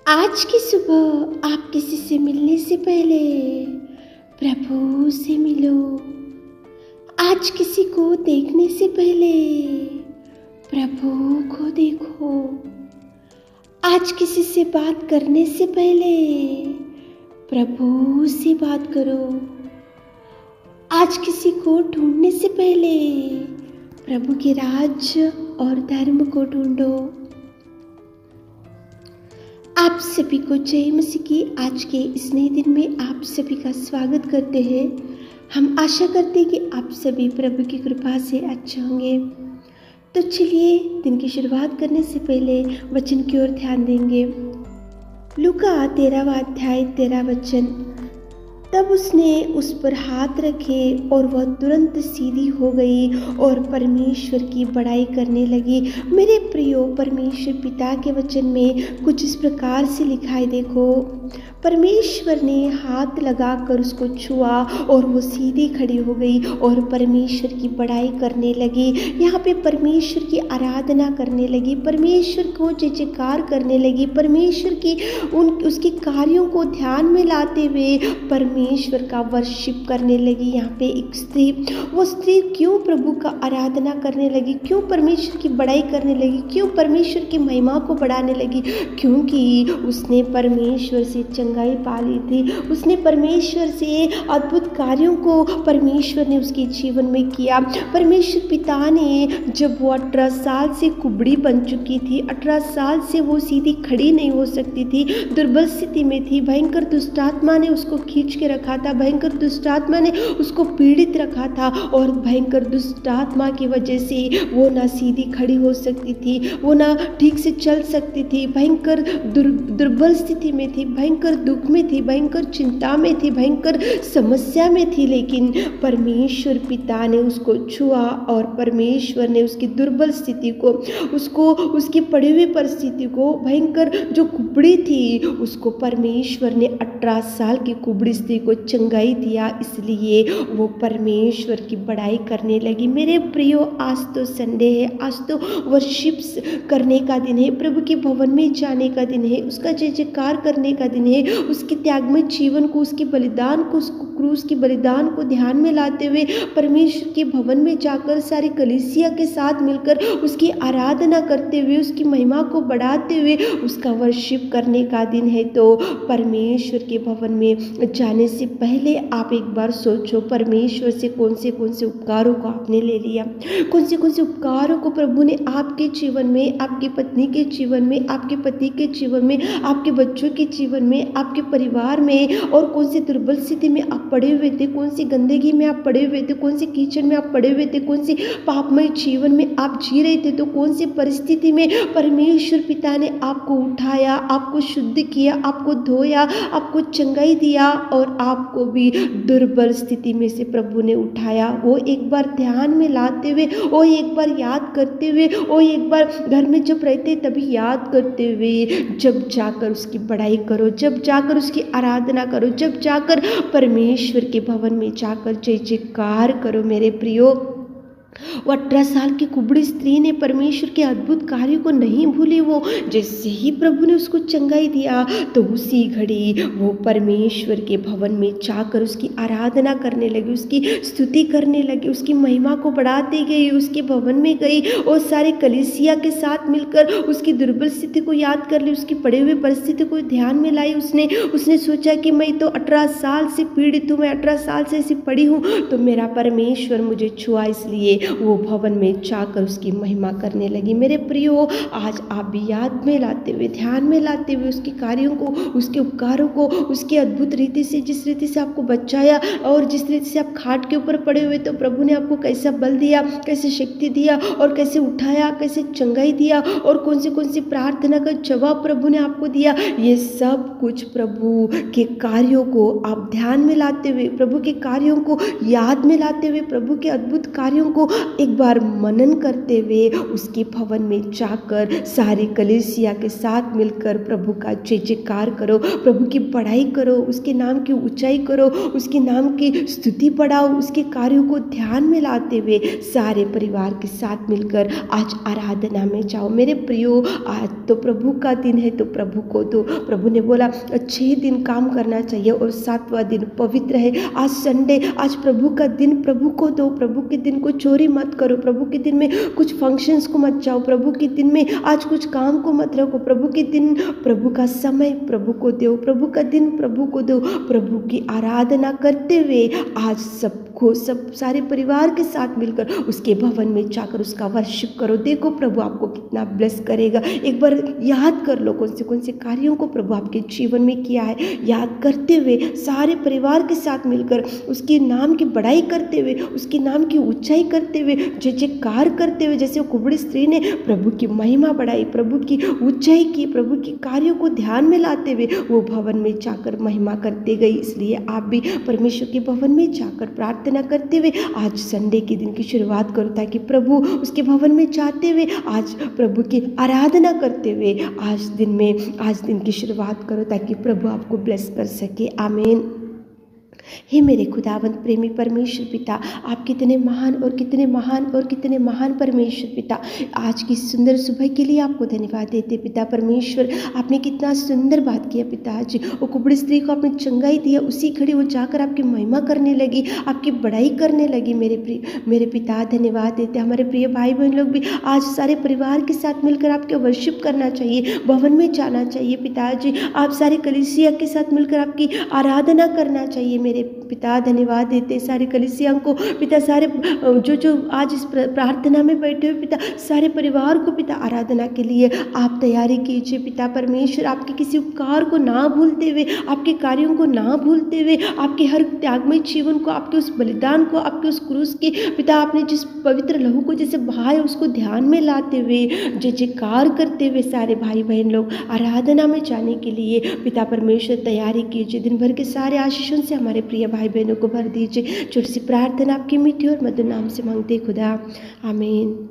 आज की सुबह आप किसी से मिलने से पहले प्रभु से मिलो। आज किसी को देखने से पहले प्रभु को देखो। आज किसी से बात करने से पहले प्रभु से बात करो। आज किसी को ढूंढने से पहले प्रभु के राज और धर्म को ढूंढो। आप सभी को जय मसीह की आज के इस नए दिन में आप सभी का स्वागत करते हैं। हम आशा करते हैं कि आप सभी प्रभु की कृपा से अच्छे होंगे। तो चलिए दिन की शुरुआत करने से पहले वचन की ओर ध्यान देंगे। लूका 13वां अध्याय 13 वचन। तब उसने उस पर हाथ रखे और वह तुरंत सीधी हो गई और परमेश्वर की बड़ाई करने लगी। मेरे प्रियो, परमेश्वर पिता के वचन में कुछ इस प्रकार से लिखा है। देखो, परमेश्वर ने हाथ लगाकर उसको छुआ और वो सीधी खड़ी हो गई और परमेश्वर की बड़ाई करने लगी। यहाँ पे परमेश्वर की आराधना करने लगी, परमेश्वर को जय जयकार करने लगी, परमेश्वर की उसके कार्यों को ध्यान में लाते हुए परमेश्वर का वर्शिप करने लगी। यहाँ पे एक स्त्री, वो स्त्री क्यों प्रभु का आराधना करने लगी, क्यों परमेश्वर की बड़ाई करने लगी, क्यों परमेश्वर की महिमा को बढ़ाने लगी? क्योंकि उसने परमेश्वर से चंगाई पा ली थी। उसने परमेश्वर से अद्भुत कार्यों को परमेश्वर ने उसके जीवन में किया। परमेश्वर पिता ने, जब वो 18 साल से कुबड़ी बन चुकी थी, 18 साल से वो सीधी खड़ी नहीं हो सकती थी, दुर्बल स्थिति में थी, भयंकर दुष्ट आत्मा ने उसको खींच के रखा था, भयंकर दुष्ट आत्मा ने उसको पीड़ित रखा था और भयंकर दुष्ट आत्मा की वजह से वो ना सीधी खड़ी हो सकती थी, वो ना ठीक से चल सकती थी, भयंकर दुर्बल स्थिति में थी, भयंकर दुख में थी, भयंकर चिंता में थी, भयंकर समस्या में थी। लेकिन परमेश्वर पिता ने उसको छुआ और परमेश्वर ने उसकी दुर्बल स्थिति को, उसको उसकी पड़ी हुई परिस्थिति को, भयंकर जो कुबड़ी थी, उसको परमेश्वर ने 18 साल की कुबड़ी स्त्री को चंगाई दिया। इसलिए वो परमेश्वर की बड़ाई करने लगी। मेरे प्रियो, आज तो संडे है, आज तो वर्शिप करने का दिन है, प्रभु के भवन में जाने का दिन है, उसका जय जयकार करने का दिन है, उसके त्यागमय जीवन को, उसके बलिदान को, उसको क्रूस के बलिदान को ध्यान में लाते हुए परमेश्वर के भवन में जाकर सारी कलीसिया के साथ मिलकर उसकी आराधना करते हुए, उसकी महिमा को बढ़ाते हुए उसका वर्शिप करने का दिन है। तो परमेश्वर के भवन में जाने से पहले आप एक बार सोचो, परमेश्वर से कौन से उपकारों को आपने ले लिया, कौन से उपकारों को प्रभु ने आपके जीवन में, आपकी पत्नी के जीवन में, आपके पति के जीवन में, आपके बच्चों के जीवन में, आपके परिवार में, और कौन सी दुर्बल स्थिति में आप पड़े हुए थे, कौन सी गंदगी में आप पड़े हुए थे, कौन सी कीचड़ में आप पड़े हुए थे, कौन सी पापमय जीवन में आप जी रहे थे, तो कौन सी परिस्थिति में परमेश्वर पिता ने आपको उठाया, आपको शुद्ध किया, आपको धोया, आपको चंगाई दिया और आपको भी दुर्बल स्थिति में से प्रभु ने उठाया। वो एक बार ध्यान में लाते हुए, वो एक बार याद करते हुए, वो एक बार घर में जब रहते तभी याद करते हुए, जब जाकर उसकी बड़ाई करो, जब जाकर उसकी आराधना करो, जब जाकर परमेश्वर के भवन में जाकर जय जयकार करो। मेरे प्रियो, वो 18 साल की कुबड़ी स्त्री ने परमेश्वर के अद्भुत कार्यों को नहीं भूली। वो जैसे ही प्रभु ने उसको चंगाई दिया तो उसी घड़ी वो परमेश्वर के भवन में जाकर उसकी आराधना करने लगी, उसकी स्तुति करने लगी, उसकी महिमा को बढ़ाती गई, उसके भवन में गई और सारे कलीसिया के साथ मिलकर उसकी दुर्बल स्थिति को याद कर ली, उसकी पड़ी हुई परिस्थिति को ध्यान में लाई। उसने सोचा कि मैं तो 18 साल से पीड़ित हूँ, मैं 18 साल से ऐसी पड़ी हूँ, तो मेरा परमेश्वर मुझे छुआ, इसलिए वो भवन में जाकर उसकी महिमा करने लगी। मेरे प्रियो, आज आप भी याद में लाते हुए, ध्यान में लाते हुए उसके कार्यों को, उसके उपकारों को, उसके अद्भुत रीति से, जिस रीति से आपको बचाया और जिस रीति से आप खाट के ऊपर पड़े हुए तो प्रभु ने आपको कैसा बल दिया, कैसे शक्ति दिया और कैसे उठाया, कैसे चंगाई दिया और कौन सी प्रार्थना का जवाब प्रभु ने आपको दिया, ये सब कुछ प्रभु के कार्यों को आप ध्यान में लाते हुए, प्रभु के कार्यों को याद में लाते हुए, प्रभु के अद्भुत कार्यों को एक बार मनन करते हुए उसके भवन में जाकर सारे कलीसिया के साथ मिलकर प्रभु का जय जयकार करो, प्रभु की बड़ाई करो, उसके नाम की ऊंचाई करो, उसके नाम की स्तुति बढ़ाओ, उसके कार्यों को ध्यान में लाते हुए सारे परिवार के साथ मिलकर आज आराधना में जाओ। मेरे प्रियो, आज तो प्रभु का दिन है तो प्रभु को दो। प्रभु ने बोला 6 दिन काम करना चाहिए और 7वां दिन पवित्र है। आज संडे, आज प्रभु का दिन प्रभु को दो। प्रभु के दिन को चोरी मत करो, प्रभु के दिन में कुछ फंक्शंस को मत जाओ, प्रभु के दिन में आज कुछ काम को मत रखो। प्रभु के दिन, प्रभु का समय प्रभु को दो, प्रभु का दिन प्रभु को दो। प्रभु की आराधना करते हुए आज सबको, सब सारे परिवार के साथ मिलकर उसके भवन में जाकर उसका वर्शिप करो। देखो प्रभु आपको कितना ब्लेस करेगा। एक बार याद कर लो कौन से कार्यों को प्रभु आपके जीवन में किया है। याद करते हुए सारे परिवार के साथ मिलकर उसके नाम की बड़ाई करते हुए, उसके नाम की ऊंचाई करते हुए, जय जयकार करते हुए, जैसे वो कुबड़ी स्त्री ने प्रभु की महिमा बढ़ाई, प्रभु की ऊंचाई की, प्रभु के कार्यों को ध्यान में लाते हुए वो भवन में जाकर महिमा करते गई। इसलिए आप भी परमेश्वर के भवन में जाकर प्रार्थना करते हुए आज संडे के दिन की शुरुआत करो, ताकि प्रभु उसके भवन में जाते हुए आज प्रभु की आराधना करते हुए आज दिन की शुरुआत करो, ताकि प्रभु आपको ब्लेस कर सके। आमीन। हे मेरे खुदावंत प्रेमी परमेश्वर पिता, आप कितने महान और कितने महान और कितने महान परमेश्वर पिता। आज की सुंदर सुबह के लिए आपको धन्यवाद देते पिता परमेश्वर। आपने कितना सुंदर बात किया पिता जी। वो कुबड़ी स्त्री को आपने चंगाई दिया, उसी घड़ी वो जाकर आपकी महिमा करने लगी, आपकी बड़ाई करने लगी। मेरे पिता धन्यवाद देते। हमारे प्रिय भाई बहन लोग भी आज सारे परिवार के साथ मिलकर आपके वर्शिप करना चाहिए, भवन में जाना चाहिए पिताजी। आप सारे कलीसिया के साथ मिलकर आपकी आराधना करना चाहिए। मेरे पिता धन्यवाद देते सारे कलीसिया को पिता, सारे जो आज इस प्रार्थना में बैठे हुए पिता, सारे परिवार को पिता आराधना के लिए आप तैयारी कीजिए पिता परमेश्वर। आपके किसी उपकार को ना भूलते हुए, आपके कार्यों को ना भूलते हुए, आपके हर त्यागमय जीवन को, आपके उस बलिदान को, आपके उस क्रूस के पिता आपने जिस पवित्र लहू को जैसे बहाया उसको ध्यान में लाते हुए, जय जयकार करते हुए सारे भाई बहन लोग आराधना में जाने के लिए पिता परमेश्वर तैयारी कीजिए। दिन भर के सारे आशीषों से हमारे प्रिय भाई बहनों को भर दीजिए। छोटी सी प्रार्थना आपकी मीठी और मधुर नाम से मांगते खुदा, आमीन।